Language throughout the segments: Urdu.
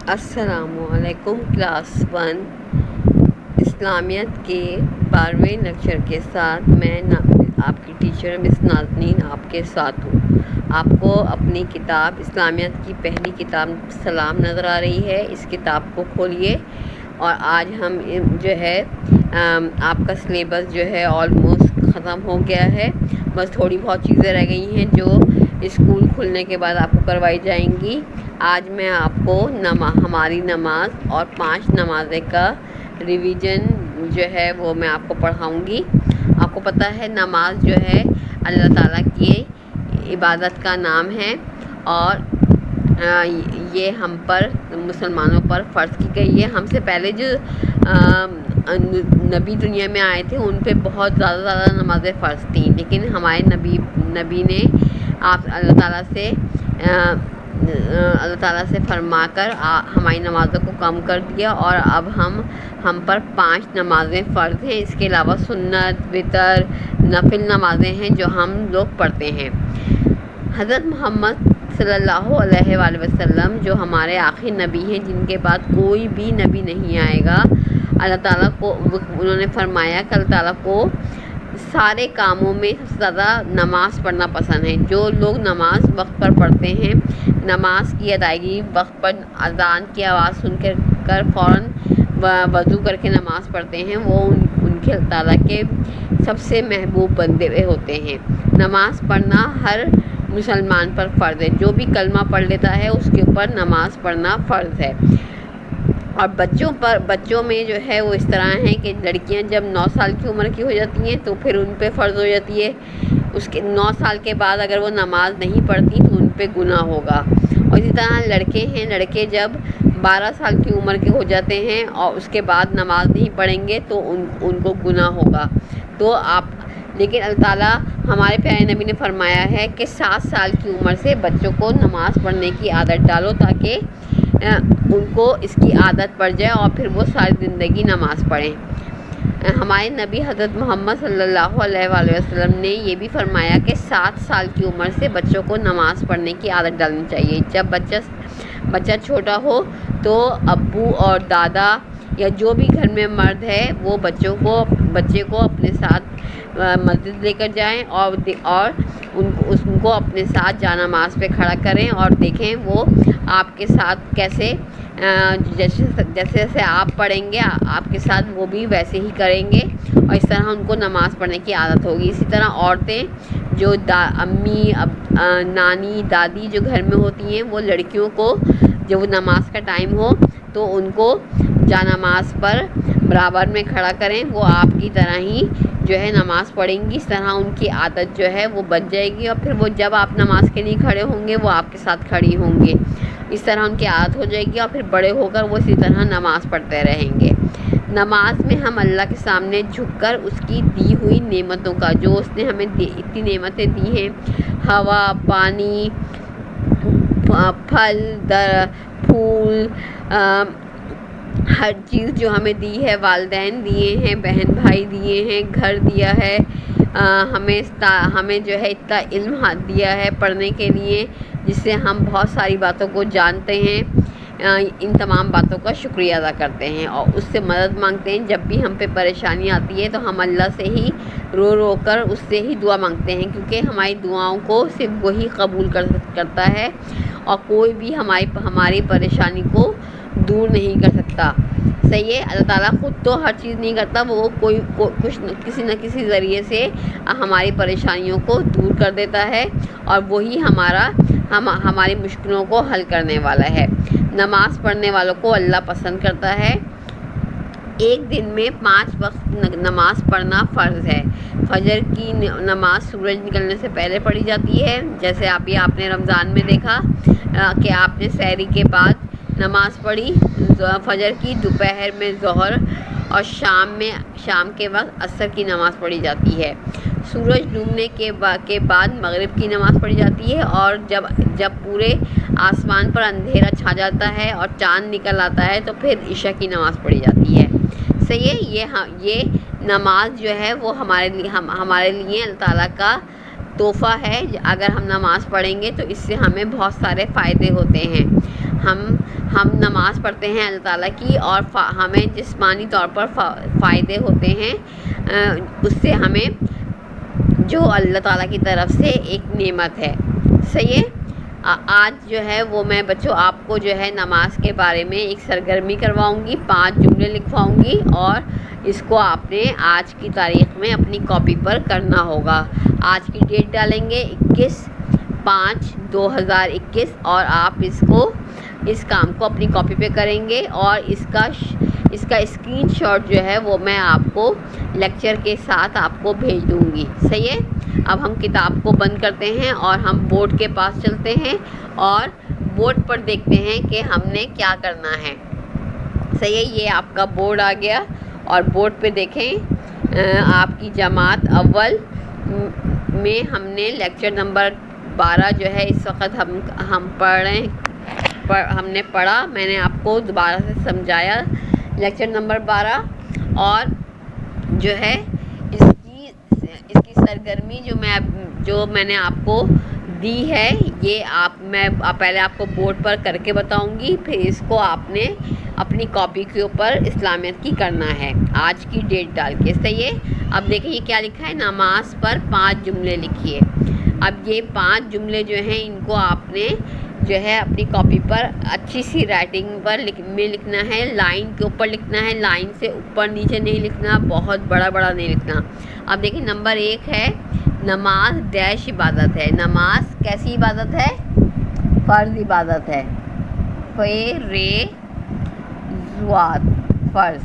السلام علیکم کلاس 1 اسلامیت کے 12ویں لیکچر کے ساتھ میں آپ کی ٹیچر مس نازنین آپ کے ساتھ ہوں۔ آپ کو اپنی کتاب اسلامیت کی پہلی کتاب سلام نظر آ رہی ہے۔ اس کتاب کو کھولیے اور آج ہم جو ہے آپ کا سلیبس جو ہے آلموسٹ ختم ہو گیا ہے، بس تھوڑی بہت چیزیں رہ گئی ہیں جو اسکول کھلنے کے بعد آپ کو کروائی جائیں گی۔ آج میں آپ کو ہماری نماز اور 5 نمازیں کا ریویژن جو ہے وہ میں آپ کو پڑھاؤں گی۔ آپ کو پتہ ہے نماز جو ہے اللہ تعالیٰ کی عبادت کا نام ہے اور یہ ہم پر مسلمانوں پر فرض کی گئی ہے۔ ہم سے پہلے جو نبی دنیا میں آئے تھے ان پہ بہت زیادہ نمازیں فرض تھیں، لیکن ہمارے نبی نے آپ اللہ تعالیٰ سے فرما کر ہماری نمازوں کو کم کر دیا اور اب ہم پر 5 نمازیں فرض ہیں۔ اس کے علاوہ سنت، وتر، نفل نمازیں ہیں جو ہم لوگ پڑھتے ہیں۔ حضرت محمد صلی اللہ علیہ وآلہ وسلم جو ہمارے آخری نبی ہیں، جن کے بعد کوئی بھی نبی نہیں آئے گا، اللہ تعالیٰ کو انہوں نے فرمایا کہ اللہ تعالیٰ کو سارے کاموں میں سب سے زیادہ نماز پڑھنا پسند ہے۔ جو لوگ نماز وقت پر پڑھتے ہیں، نماز کی ادائیگی وقت پر اذان کی آواز سن کر فوراً وضو کر کے نماز پڑھتے ہیں، وہ ان کے اللہ تعالیٰ کے سب سے محبوب بندے ہوتے ہیں۔ نماز پڑھنا ہر مسلمان پر فرض ہے۔ جو بھی کلمہ پڑھ لیتا ہے اس کے اوپر نماز پڑھنا فرض ہے۔ اور بچوں میں جو ہے وہ اس طرح ہیں کہ لڑکیاں جب 9 سال کی عمر کی ہو جاتی ہیں تو پھر ان پہ فرض ہو جاتی ہے۔ اس کے 9 سال کے بعد اگر وہ نماز نہیں پڑھتی تو ان پہ گناہ ہوگا۔ اور اسی طرح لڑکے جب 12 سال کی عمر کے ہو جاتے ہیں اور اس کے بعد نماز نہیں پڑھیں گے تو ان کو گناہ ہوگا۔ لیکن اللہ تعالیٰ ہمارے پیارے نبی نے فرمایا ہے کہ 7 سال کی عمر سے بچوں کو نماز پڑھنے کی عادت ڈالو تاکہ ان کو اس کی عادت پڑ جائے اور پھر وہ ساری زندگی نماز پڑھیں۔ ہمارے نبی حضرت محمد صلی اللہ علیہ وآلہ وسلم نے یہ بھی فرمایا کہ 7 سال کی عمر سے بچوں کو نماز پڑھنے کی عادت ڈالنی چاہیے۔ جب بچہ چھوٹا ہو تو ابو اور دادا یا جو بھی گھر میں مرد ہے وہ بچے کو اپنے ساتھ مسجد لے کر جائیں اور اس کو اپنے ساتھ جانماز پہ کھڑا کریں اور دیکھیں وہ آپ کے ساتھ کیسے جیسے آپ پڑھیں گے آپ کے ساتھ وہ بھی ویسے ہی کریں گے اور اس طرح ان کو نماز پڑھنے کی عادت ہوگی۔ اسی طرح عورتیں جو امی نانی دادی جو گھر میں ہوتی ہیں وہ لڑکیوں کو جب وہ نماز کا ٹائم ہو تو ان کو جانماز پر برابر میں کھڑا کریں، وہ آپ کی طرح ہی جو ہے نماز پڑھیں گی۔ اس طرح ان کی عادت جو ہے وہ بن جائے گی اور پھر وہ جب آپ نماز کے لیے کھڑے ہوں گے وہ آپ کے ساتھ کھڑی ہوں گے۔ اس طرح ان کی عادت ہو جائے گی اور پھر بڑے ہو کر وہ اسی طرح نماز پڑھتے رہیں گے۔ نماز میں ہم اللہ کے سامنے جھک کر اس کی دی ہوئی نعمتوں کا، جو اس نے ہمیں اتنی نعمتیں دی ہیں، ہوا، پانی، پھل، پھول، ہر چیز جو ہمیں دی ہے، والدین دیے ہیں، بہن بھائی دیے ہیں، گھر دیا ہے، ہمیں جو ہے اتنا علم دیا ہے پڑھنے کے لیے جس سے ہم بہت ساری باتوں کو جانتے ہیں۔ ان تمام باتوں کا شکریہ ادا کرتے ہیں اور اس سے مدد مانگتے ہیں۔ جب بھی ہم پہ پریشانی آتی ہے تو ہم اللہ سے ہی رو کر اس سے ہی دعا مانگتے ہیں، کیونکہ ہماری دعاؤں کو صرف وہی قبول کرتا ہے اور کوئی بھی ہماری پریشانی کو دور نہیں کر سکتا۔ صحیح ہے، اللہ تعالیٰ خود تو ہر چیز نہیں کرتا، وہ کسی نہ کسی ذریعے سے ہماری پریشانیوں کو دور کر دیتا ہے اور وہی ہماری مشکلوں کو حل کرنے والا ہے۔ نماز پڑھنے والوں کو اللہ پسند کرتا ہے۔ ایک دن میں 5 وقت نماز پڑھنا فرض ہے۔ فجر کی نماز سورج نکلنے سے پہلے پڑھی جاتی ہے، جیسے آپ نے رمضان میں دیکھا کہ آپ نے سحری کے بعد نماز پڑھی فجر کی، دوپہر میں ظہر اور شام کے وقت عصر کی نماز پڑھی جاتی ہے۔ سورج ڈوبنے کے بعد مغرب کی نماز پڑھی جاتی ہے اور جب پورے آسمان پر اندھیرا چھا جاتا ہے اور چاند نکل آتا ہے تو پھر عشاء کی نماز پڑھی جاتی ہے۔ صحیح ہے، یہ نماز جو ہے وہ ہمارے لیے اللہ تعالیٰ کا تحفہ ہے۔ اگر ہم نماز پڑھیں گے تو اس سے ہمیں بہت سارے فائدے ہوتے ہیں۔ ہم نماز پڑھتے ہیں اللہ تعالیٰ کی، اور ہمیں جسمانی طور پر فائدے ہوتے ہیں اس سے ہمیں، جو اللہ تعالیٰ کی طرف سے ایک نعمت ہے. صحیح ہے. آج جو ہے وہ میں بچوں آپ کو جو ہے نماز کے بارے میں ایک سرگرمی کرواؤں گی، 5 جملے لکھواؤں گی، اور اس کو آپ نے آج کی تاریخ میں اپنی کاپی پر کرنا ہوگا. آج کی ڈیٹ ڈالیں گے 21/5/2021، اور آپ اس کام کو اپنی کاپی پہ کریں گے، اور اس کا اسکرین شاٹ جو ہے وہ میں آپ کو لیکچر کے ساتھ آپ کو بھیج دوں گی. صحیح ہے. اب ہم کتاب کو بند کرتے ہیں اور ہم بورڈ کے پاس چلتے ہیں اور بورڈ پر دیکھتے ہیں کہ ہم نے کیا کرنا ہے. صحیح ہے. یہ آپ کا بورڈ آ گیا، اور بورڈ پہ دیکھیں آپ کی جماعت اول میں ہم نے لیکچر نمبر 12 جو ہے اس وقت ہم نے پڑھا. میں نے آپ کو دوبارہ سے سمجھایا لیکچر نمبر 12، اور جو ہے اس کی سرگرمی جو میں نے آپ کو دی ہے، یہ میں پہلے آپ کو بورڈ پر کر کے بتاؤں گی، پھر اس کو آپ نے اپنی کاپی کے اوپر اسلامیت کی کرنا ہے آج کی ڈیٹ ڈال کے. صحیح ہے. اب دیکھیں یہ کیا لکھا ہے، نماز پر 5 جملے لکھیے. اب یہ 5 جملے جو ہیں ان کو آپ نے جو ہے اپنی کاپی پر اچھی سی رائٹنگ پر میں لکھنا ہے، لائن کے اوپر لکھنا ہے، لائن سے اوپر نیچے نہیں لکھنا، بہت بڑا نہیں لکھنا. اب دیکھیں نمبر 1 ہے نماز ڈیش عبادت ہے. نماز کیسی عبادت ہے؟ فرض عبادت ہے. فرض.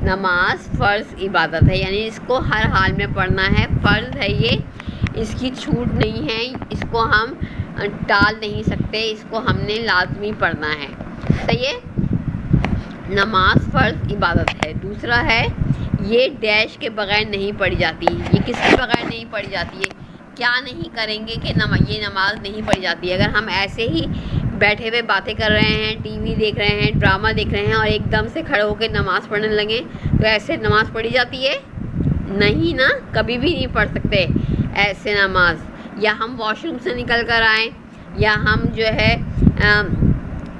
نماز فرض عبادت ہے، یعنی اس کو ہر حال میں پڑھنا ہے، فرض ہے یہ، اس کی چھوٹ نہیں ہے، اس کو ہم ٹال نہیں سکتے، اس کو ہم نے لازمی پڑھنا ہے. صحیح ہے. نماز فرض عبادت ہے. دوسرا ہے یہ ڈیش کے بغیر نہیں پڑھی جاتی. یہ کس کے بغیر نہیں پڑھی جاتی ہے؟ کیا نہیں کریں گے کہ یہ نماز نہیں پڑھی جاتی ہے؟ اگر ہم ایسے ہی بیٹھے ہوئے باتیں کر رہے ہیں، ٹی وی دیکھ رہے ہیں، ڈرامہ دیکھ رہے ہیں، اور ایک دم سے کھڑے ہو کے نماز پڑھنے لگیں تو ایسے نماز پڑھی جاتی ہے؟ نہیں نا، کبھی بھی نہیں پڑھ سکتے ایسے نماز. یا ہم واش روم سے نکل کر آئیں، یا ہم جو ہے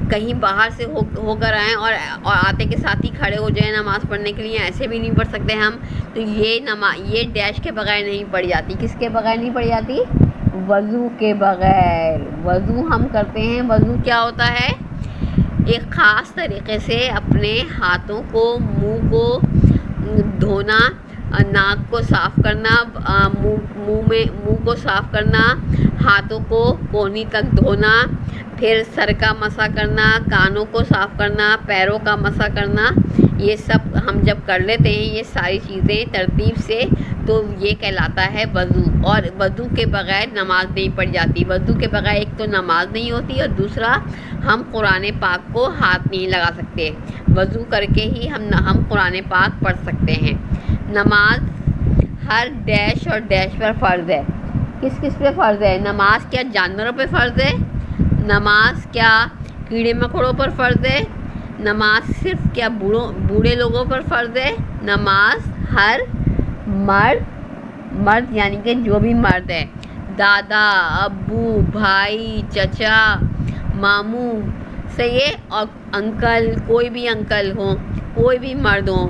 کہیں باہر سے ہو کر آئیں اور آتے کے ساتھ ہی کھڑے ہو جائیں نماز پڑھنے کے لیے، ایسے بھی نہیں پڑھ سکتے ہم. تو یہ ڈیش کے بغیر نہیں پڑھی جاتی. کس کے بغیر نہیں پڑھی جاتی؟ وضو کے بغیر. وضو ہم کرتے ہیں. وضو کیا ہوتا ہے؟ ایک خاص طریقے سے اپنے ہاتھوں کو، منہ کو دھونا، ناک کو صاف کرنا، منہ کو صاف کرنا، ہاتھوں کو کونی تک دھونا، پھر سر کا مسح کرنا، کانوں کو صاف کرنا، پیروں کا مسح کرنا. یہ سب ہم جب کر لیتے ہیں یہ ساری چیزیں ترتیب سے، تو یہ کہلاتا ہے وضو. اور وضو کے بغیر نماز نہیں پڑھی جاتی. وضو کے بغیر ایک تو نماز نہیں ہوتی، اور دوسرا ہم قرآن پاک کو ہاتھ نہیں لگا سکتے. وضو کر کے ہی ہم قرآن پاک پڑھ سکتے ہیں. نماز ہر ڈیش اور ڈیش پر فرض ہے. کس پہ فرض ہے؟ نماز کیا جانوروں پہ فرض ہے؟ نماز کیا کیڑے مکوڑوں پر فرض ہے؟ نماز صرف کیا بوڑھے لوگوں پر فرض ہے؟ نماز ہر مرد یعنی کہ جو بھی مرد ہے، دادا، ابو، بھائی، چچا، ماموں، صحیح ہے، اور انکل، کوئی بھی انکل ہوں، کوئی بھی مرد ہوں،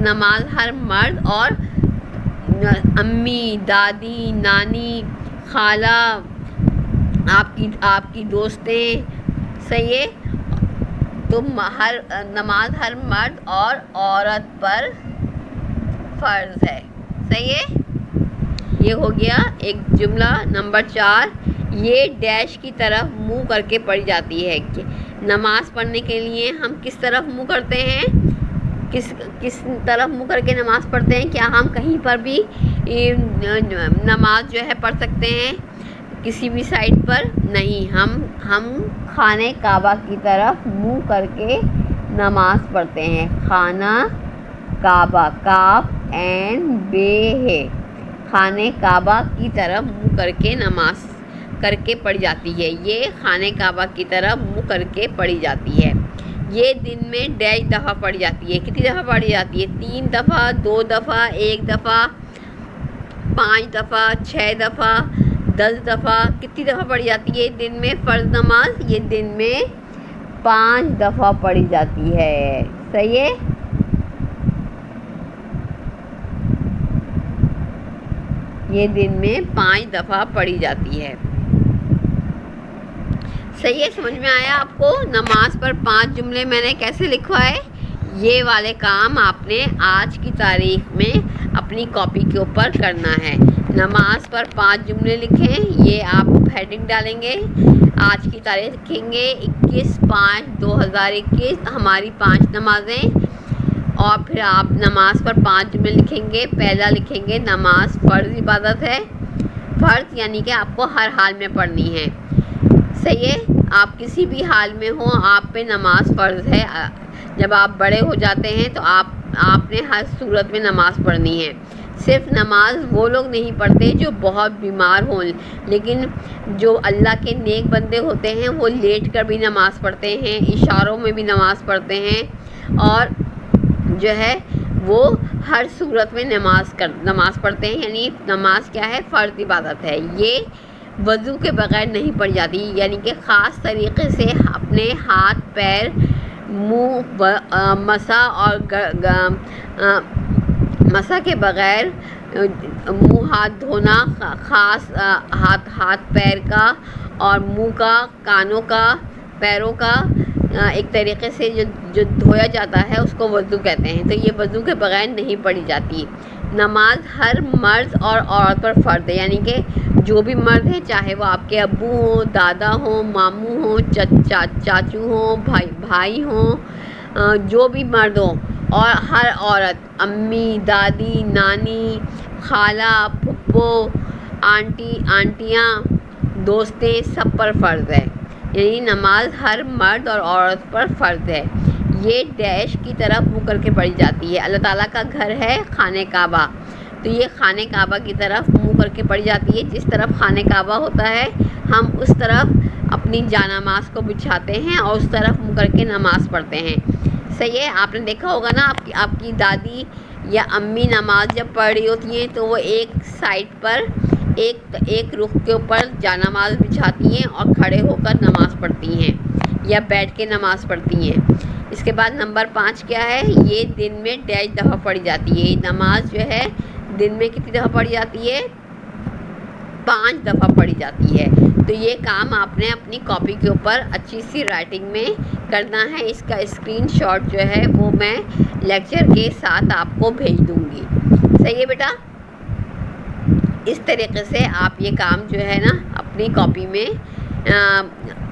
نماز ہر مرد، اور امی، دادی، نانی، خالہ، آپ کی دوستیں. صحیح ہے. تو نماز ہر مرد اور عورت پر فرض ہے. صحیح ہے. یہ ہو گیا ایک جملہ. نمبر 4 یہ ڈیش کی طرف منہ کر کے پڑھی جاتی ہے. نماز پڑھنے کے لیے ہم کس طرف منہ کرتے ہیں؟ کس طرف منہ کر کے نماز پڑھتے ہیں؟ کیا ہم کہیں پر بھی نماز جو ہے پڑھ سکتے ہیں کسی بھی سائٹ پر؟ نہیں. ہم خانہ کعبہ کی طرف منہ کر کے نماز پڑھتے ہیں. خانہ کعبہ، کاف این بے ہے، خانہ کعبہ کی طرف منہ کر کے نماز کر کے پڑھی جاتی ہے. یہ خانہ کعبہ کی طرف منہ کر کے پڑھی جاتی ہے. یہ دن میں ڈیش دفعہ پڑھی جاتی ہے. کتنی دفعہ پڑھی جاتی ہے؟ 3 دفعہ، 2 دفعہ، 1 دفعہ، 5 دفعہ، 6 دفعہ، 10 دفعہ. کتنی دفعہ پڑھی جاتی ہے دن میں فرض نماز؟ یہ دن میں 5 دفعہ پڑھی جاتی ہے. صحیح ہے. یہ دن میں 5 دفعہ پڑھی جاتی ہے. صحیح ہے. سمجھ میں آیا آپ کو؟ نماز پر 5 جملے میں نے کیسے لکھوائے؟ یہ والے کام آپ نے آج کی تاریخ میں اپنی کاپی کے اوپر کرنا ہے. نماز پر 5 جملے لکھیں. یہ آپ ہیڈنگ ڈالیں گے. آج کی تاریخ لکھیں گے 21/5/2021 ہماری 5 نمازیں. اور پھر آپ نماز پر 5 جملے لکھیں گے. پہلا لکھیں گے نماز فرض عبادت ہے. فرض یعنی کہ آپ کو ہر حال میں پڑھنی ہے. صحیح ہے. آپ کسی بھی حال میں ہوں آپ پہ نماز فرض ہے. جب آپ بڑے ہو جاتے ہیں تو آپ نے ہر صورت میں نماز پڑھنی ہے. صرف نماز وہ لوگ نہیں پڑھتے جو بہت بیمار ہوں، لیکن جو اللہ کے نیک بندے ہوتے ہیں وہ لیٹ کر بھی نماز پڑھتے ہیں، اشاروں میں بھی نماز پڑھتے ہیں، اور جو ہے وہ ہر صورت میں نماز پڑھتے ہیں. یعنی نماز کیا ہے؟ فرض عبادت ہے. یہ وضو کے بغیر نہیں پڑھی جاتی. یعنی کہ خاص طریقے سے اپنے ہاتھ پیر منہ مسا اور مسا کے بغیر منہ ہاتھ دھونا، خاص ہاتھ پیر کا اور منہ کا، کانوں کا، پیروں کا ایک طریقے سے جو دھویا جاتا ہے اس کو وضو کہتے ہیں. تو یہ وضو کے بغیر نہیں پڑھی جاتی. نماز ہر مرد اور عورت پر فرض ہے. یعنی کہ جو بھی مرد ہیں، چاہے وہ آپ کے ابو ہوں، دادا ہوں، ماموں ہوں، چاچو ہوں، بھائی ہوں، جو بھی مرد ہوں، اور ہر عورت، امی، دادی، نانی، خالہ، پھپھو، آنٹیاں، دوستیں، سب پر فرض ہے. یعنی نماز ہر مرد اور عورت پر فرض ہے. یہ ڈیش کی طرف منہ کر کے پڑھی جاتی ہے. اللہ تعالیٰ کا گھر ہے خانہ کعبہ، تو یہ خانہ کعبہ کی طرف منہ کر کے پڑھی جاتی ہے. جس طرف خانہ کعبہ ہوتا ہے ہم اس طرف اپنی جانماز کو بچھاتے ہیں اور اس طرف منہ کر کے نماز پڑھتے ہیں. صحیح ہے. آپ نے دیکھا ہوگا نا آپ کی دادی یا امی نماز جب پڑھ رہی ہوتی ہیں تو وہ ایک سائڈ پر ایک رخ کے اوپر جانماز بچھاتی ہیں اور کھڑے ہو کر نماز پڑھتی ہیں یا بیٹھ کے نماز پڑھتی ہیں. اس کے بعد نمبر 5 کیا ہے؟ یہ دن میں ڈیش دفعہ پڑھی جاتی ہے. یہ نماز جو ہے دن میں کتنی دفعہ پڑھی جاتی ہے؟ 5 دفعہ پڑھی جاتی ہے. تو یہ کام آپ نے اپنی کاپی کے اوپر اچھی سی رائٹنگ میں کرنا ہے. اس کا اسکرین شاٹ جو ہے وہ میں لیکچر کے ساتھ آپ کو بھیج دوں گی. صحیح ہے بیٹا؟ اس طریقے سے آپ یہ کام جو ہے نا اپنی کاپی میں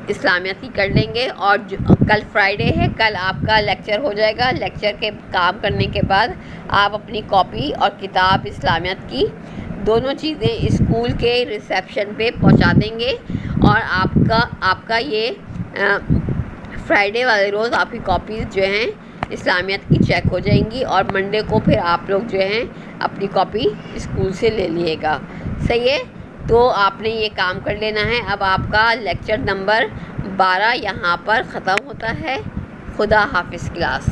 اسلامیات کی کر لیں گے. اور کل فرائیڈے ہے، کل آپ کا لیکچر ہو جائے گا. لیکچر کے کام کرنے کے بعد آپ اپنی کاپی اور کتاب اسلامیات کی دونوں چیزیں اسکول کے ریسیپشن پہ پہنچا دیں گے. اور آپ کا یہ فرائیڈے والے روز آپ کی کاپیز جو ہیں اسلامیات کی چیک ہو جائیں گی، اور منڈے کو پھر آپ لوگ جو ہیں اپنی کاپی اسکول سے لے لیے گا. صحیح ہے. تو آپ نے یہ کام کر لینا ہے. اب آپ کا لیکچر نمبر 12 یہاں پر ختم ہوتا ہے. خدا حافظ کلاس.